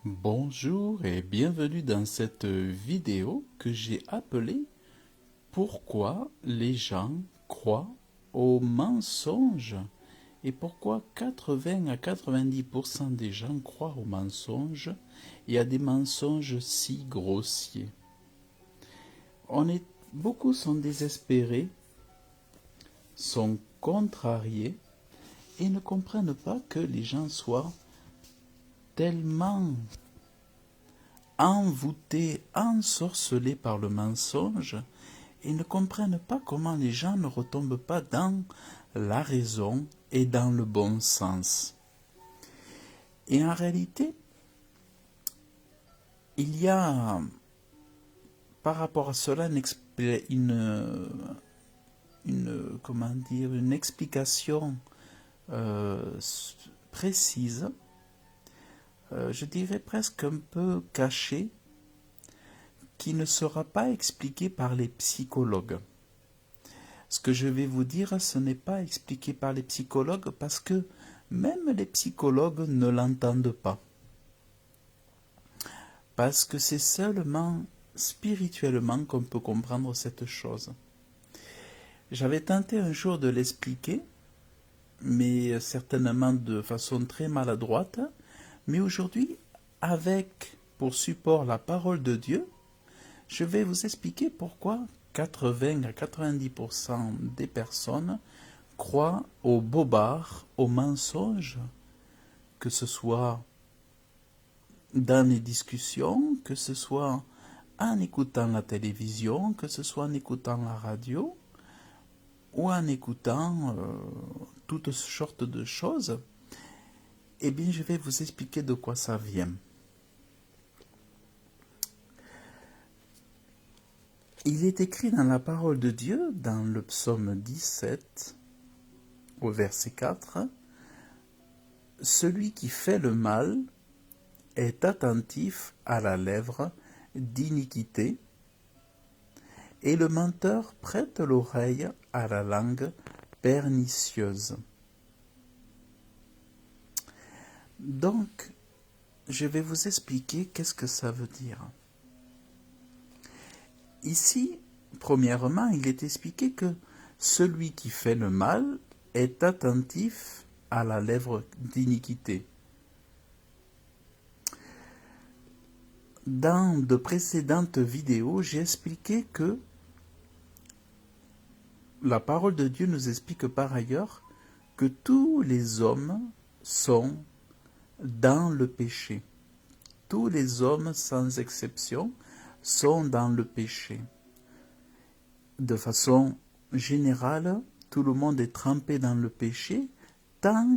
Bonjour et bienvenue dans cette vidéo que j'ai appelée Pourquoi les gens croient aux mensonges et pourquoi 80 à 90% des gens croient aux mensonges et à des mensonges si grossiers. Beaucoup sont désespérés, sont contrariés et ne comprennent pas que les gens soient tellement envoûtés, ensorcelés par le mensonge et ne comprennent pas comment les gens ne retombent pas dans la raison et dans le bon sens. Et en réalité, il y a par rapport à cela une explication euh, précise, je dirais presque un peu cachée, qui ne sera pas expliquée par les psychologues. Ce que je vais vous dire, ce n'est pas expliqué par les psychologues parce que même les psychologues ne l'entendent pas. Parce que c'est seulement spirituellement qu'on peut comprendre cette chose. J'avais tenté un jour de l'expliquer, mais certainement de façon très maladroite. Mais aujourd'hui, avec pour support la parole de Dieu, je vais vous expliquer pourquoi 80 à 90% des personnes croient aux bobards, aux mensonges, que ce soit dans les discussions, que ce soit en écoutant la télévision, que ce soit en écoutant la radio ou en écoutant toutes sortes de choses. Eh bien, je vais vous expliquer de quoi ça vient. Il est écrit dans la parole de Dieu, dans le psaume 17, au verset 4, « Celui qui fait le mal est attentif à la lèvre d'iniquité, et le menteur prête l'oreille à la langue pernicieuse. » Donc, je vais vous expliquer qu'est-ce que ça veut dire. Ici, premièrement, il est expliqué que celui qui fait le mal est attentif à la lèvre d'iniquité. Dans de précédentes vidéos, j'ai expliqué que la parole de Dieu nous explique par ailleurs que tous les hommes sont dans le péché. Tous les hommes, sans exception, sont dans le péché. De façon générale, tout le monde est trempé dans le péché tant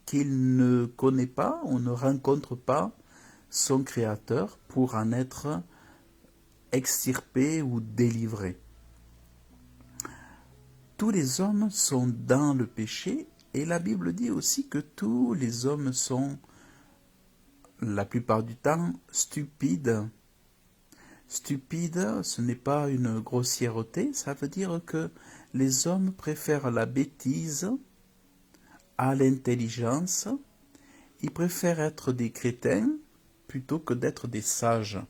qu'il ne connaît pas ou ne rencontre pas son Créateur pour en être extirpé ou délivré. Tous les hommes sont dans le péché et la Bible dit aussi que tous les hommes sont, la plupart du temps, stupides. Stupide, ce n'est pas une grossièreté, ça veut dire que les hommes préfèrent la bêtise à l'intelligence. Ils préfèrent être des crétins plutôt que d'être des sages.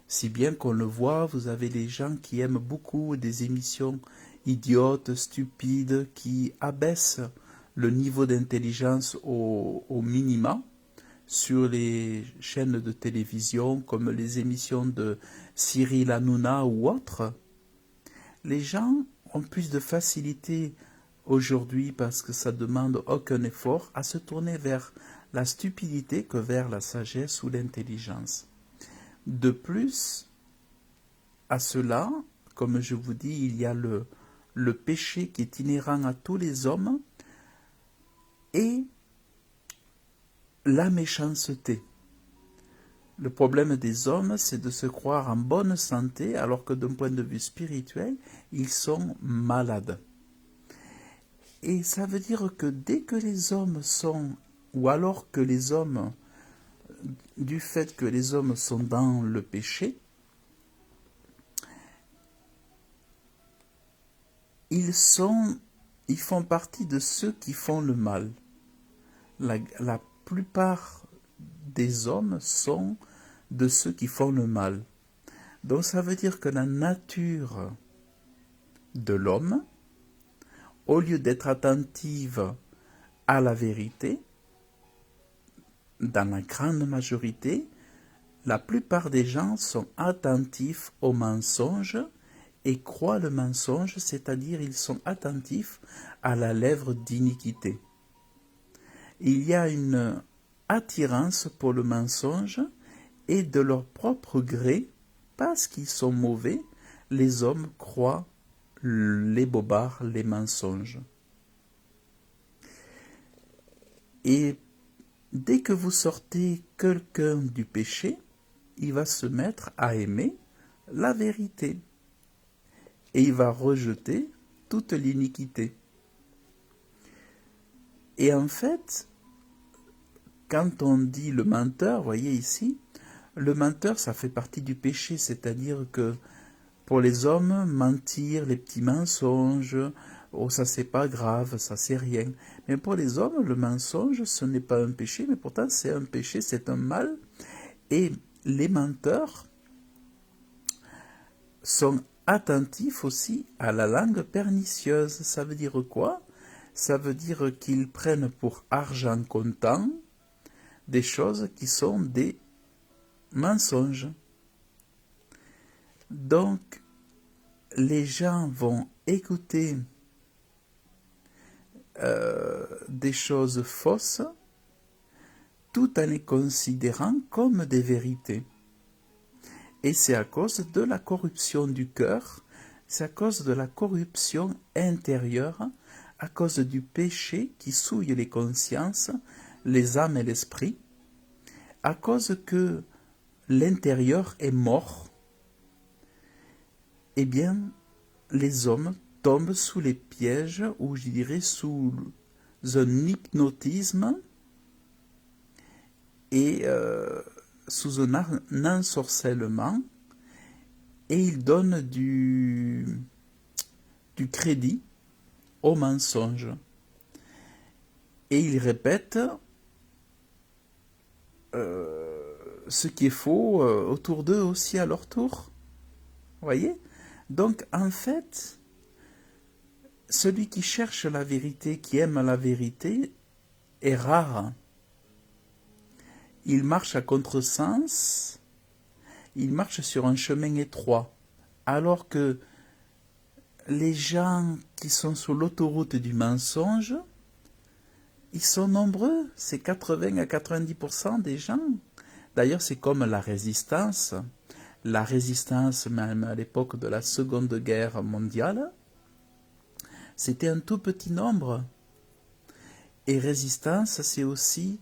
Si bien qu'on le voit, vous avez des gens qui aiment beaucoup des émissions idiotes, stupides, qui abaissent le niveau d'intelligence au minima sur les chaînes de télévision comme les émissions de Cyril Hanouna ou autres. Les gens ont plus de facilité aujourd'hui parce que ça demande aucun effort à se tourner vers la stupidité que vers la sagesse ou l'intelligence. De plus, à cela, comme je vous dis, il y a le péché qui est inhérent à tous les hommes et la méchanceté. Le problème des hommes, c'est de se croire en bonne santé alors que d'un point de vue spirituel, ils sont malades. Et ça veut dire que dès que les hommes sont, ou alors que les hommes, du fait que les hommes sont dans le péché, ils font partie de ceux qui font le mal. La plupart des hommes sont de ceux qui font le mal. Donc ça veut dire que la nature de l'homme, au lieu d'être attentive à la vérité, dans la grande majorité, la plupart des gens sont attentifs au mensonge et croient le mensonge, c'est-à-dire ils sont attentifs à la lèvre d'iniquité. Il y a une attirance pour le mensonge et de leur propre gré, parce qu'ils sont mauvais, les hommes croient les bobards, les mensonges. Et dès que vous sortez quelqu'un du péché, il va se mettre à aimer la vérité et il va rejeter toute l'iniquité. Et en fait, quand on dit le menteur, voyez ici, le menteur, ça fait partie du péché, c'est-à-dire que pour les hommes, mentir, les petits mensonges, oh ça c'est pas grave, ça c'est rien. Mais pour les hommes, le mensonge, ce n'est pas un péché, mais pourtant c'est un péché, c'est un mal. Et les menteurs sont attentifs aussi à la langue pernicieuse. Ça veut dire quoi? Ça veut dire qu'ils prennent pour argent comptant des choses qui sont des mensonges. Donc, les gens vont écouter des choses fausses tout en les considérant comme des vérités. Et c'est à cause de la corruption du cœur, c'est à cause de la corruption intérieure, à cause du péché qui souille les consciences, les âmes et l'esprit, à cause que l'intérieur est mort, eh bien, les hommes tombent sous les pièges, ou je dirais sous un hypnotisme et sous un ensorcellement, et ils donnent du crédit au mensonge. Et ils répètent ce qui est faux autour d'eux aussi à leur tour. Voyez? Donc en fait, celui qui cherche la vérité, qui aime la vérité, est rare. Il marche à contresens, il marche sur un chemin étroit, alors que les gens qui sont sur l'autoroute du mensonge, ils sont nombreux, c'est 80 à 90% des gens. D'ailleurs, c'est comme la résistance. La résistance, même à l'époque de la Seconde Guerre mondiale, c'était un tout petit nombre. Et résistance, c'est aussi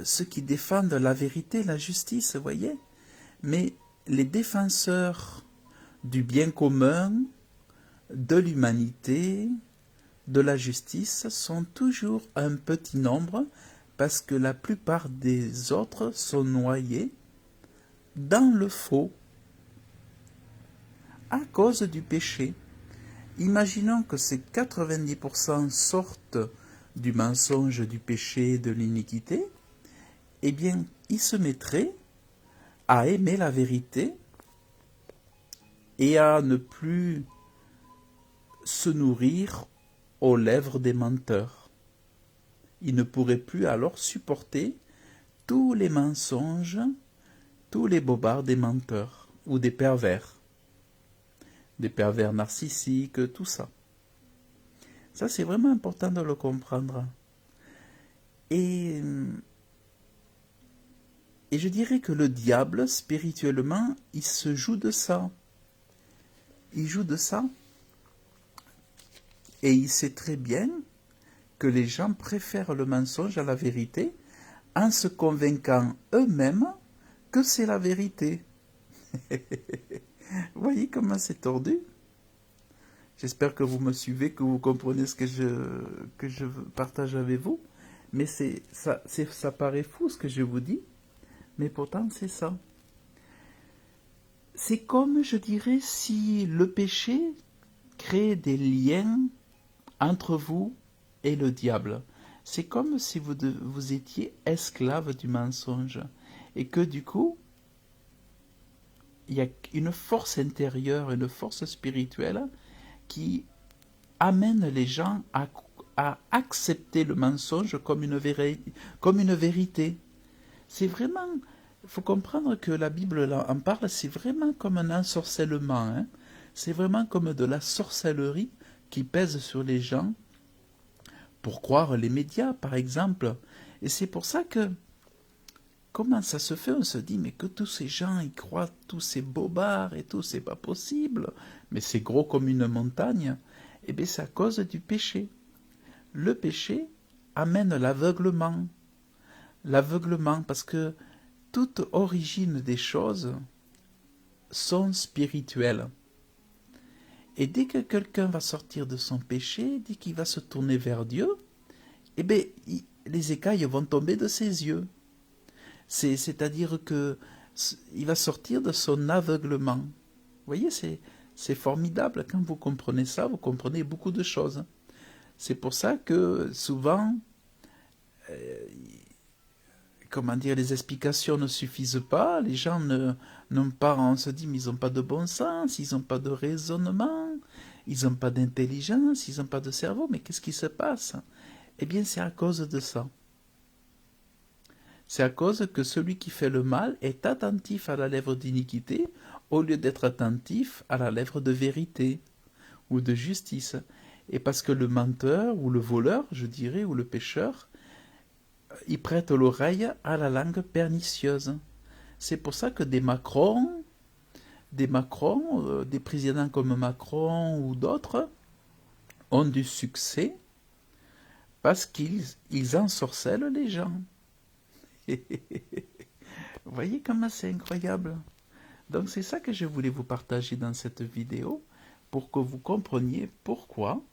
ceux qui défendent la vérité, la justice, vous voyez. Mais les défenseurs du bien commun, de l'humanité, de la justice sont toujours un petit nombre parce que la plupart des autres sont noyés dans le faux à cause du péché. Imaginons que ces 90% sortent du mensonge, du péché, de l'iniquité, eh bien, ils se mettraient à aimer la vérité et à ne plus se nourrir aux lèvres des menteurs. Ils ne pourraient plus alors supporter tous les mensonges, tous les bobards des menteurs ou des pervers narcissiques, tout ça. Ça, c'est vraiment important de le comprendre. Et je dirais que le diable, spirituellement, il se joue de ça. Il joue de ça. Et il sait très bien que les gens préfèrent le mensonge à la vérité en se convainquant eux-mêmes que c'est la vérité. Vous voyez comment c'est tordu? J'espère que vous me suivez, que vous comprenez ce que je partage avec vous. Mais ça paraît fou ce que je vous dis, mais pourtant c'est ça. C'est comme, je dirais, si le péché crée des liens entre vous et le diable. c'est comme si vous étiez esclave du mensonge. Et que du coup, il y a une force intérieure, une force spirituelle qui amène les gens à accepter le mensonge comme comme une vérité. C'est vraiment, il faut comprendre que la Bible là, en parle, c'est vraiment comme un ensorcellement. Hein. C'est vraiment comme de la sorcellerie qui pèse sur les gens pour croire les médias, par exemple. Et c'est pour ça que, comment ça se fait? On se dit, mais que tous ces gens y croient, tous ces bobards et tout, c'est pas possible. Mais c'est gros comme une montagne. Eh bien, c'est à cause du péché. Le péché amène l'aveuglement. L'aveuglement, parce que toute origine des choses sont spirituelles. Et dès que quelqu'un va sortir de son péché, dès qu'il va se tourner vers Dieu, eh bien, les écailles vont tomber de ses yeux. C'est-à-dire que il va sortir de son aveuglement. Vous voyez, c'est formidable. Quand vous comprenez ça, vous comprenez beaucoup de choses. C'est pour ça que souvent, comment dire, les explications ne suffisent pas. Les gens n'ont pas, on se dit, mais ils n'ont pas de bon sens, ils n'ont pas de raisonnement, ils n'ont pas d'intelligence, ils n'ont pas de cerveau. Mais qu'est-ce qui se passe? Eh bien, c'est à cause de ça. C'est à cause que celui qui fait le mal est attentif à la lèvre d'iniquité au lieu d'être attentif à la lèvre de vérité ou de justice. Et parce que le menteur ou le voleur, je dirais, ou le pécheur, il prête l'oreille à la langue pernicieuse. C'est pour ça que des présidents comme Macron ou d'autres, ont du succès parce qu'ils ensorcellent les gens. Vous voyez comment c'est incroyable? Donc c'est ça que je voulais vous partager dans cette vidéo pour que vous compreniez pourquoi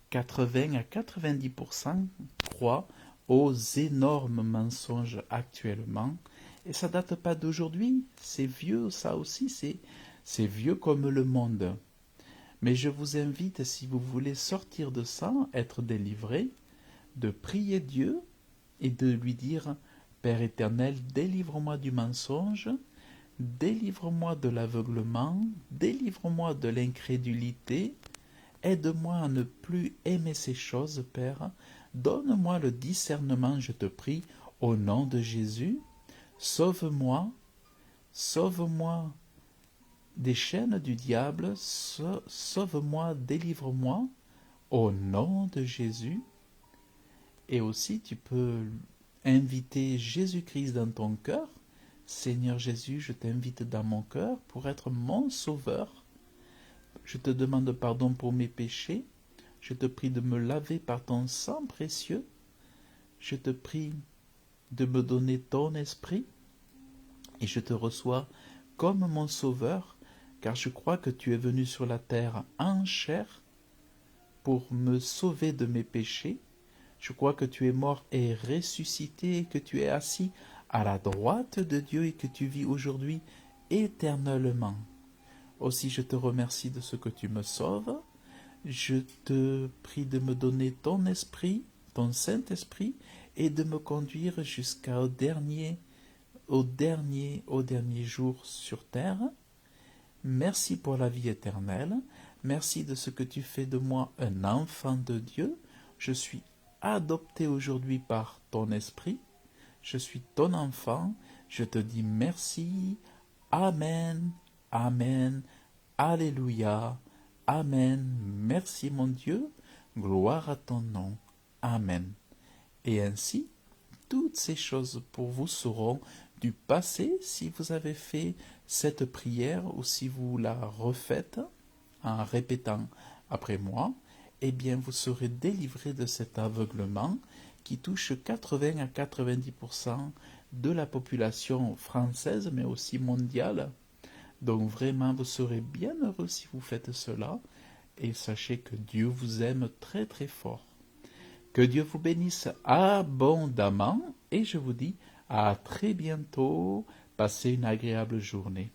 80 à 90% croient aux énormes mensonges actuellement. Et ça date pas d'aujourd'hui, c'est vieux, ça aussi, c'est vieux comme le monde. Mais je vous invite, si vous voulez sortir de ça, être délivré, de prier Dieu et de lui dire, Père éternel, délivre-moi du mensonge, délivre-moi de l'aveuglement, délivre-moi de l'incrédulité, aide-moi à ne plus aimer ces choses, Père, donne-moi le discernement, je te prie, au nom de Jésus, sauve-moi, sauve-moi des chaînes du diable, sauve-moi, délivre-moi, au nom de Jésus. Et aussi, tu peux inviter Jésus-Christ dans ton cœur. Seigneur Jésus, je t'invite dans mon cœur pour être mon sauveur. Je te demande pardon pour mes péchés. Je te prie de me laver par ton sang précieux. Je te prie de me donner ton esprit. Et je te reçois comme mon sauveur, car je crois que tu es venu sur la terre en chair pour me sauver de mes péchés. Je crois que tu es mort et ressuscité, et que tu es assis à la droite de Dieu et que tu vis aujourd'hui éternellement. Aussi, je te remercie de ce que tu me sauves. Je te prie de me donner ton esprit, ton Saint-Esprit, et de me conduire jusqu'au dernier jour sur terre. Merci pour la vie éternelle. Merci de ce que tu fais de moi un enfant de Dieu. Je suis adopté aujourd'hui par ton esprit. Je suis ton enfant. Je te dis merci. Amen. Amen. Alléluia. Amen. Merci mon Dieu. Gloire à ton nom. Amen. Et ainsi, toutes ces choses pour vous seront du passé si vous avez fait cette prière ou si vous la refaites en répétant après moi, eh bien vous serez délivré de cet aveuglement qui touche 80 à 90% de la population française mais aussi mondiale. Donc vraiment vous serez bien heureux si vous faites cela et sachez que Dieu vous aime très très fort. Que Dieu vous bénisse abondamment et je vous dis à très bientôt. Passez une agréable journée.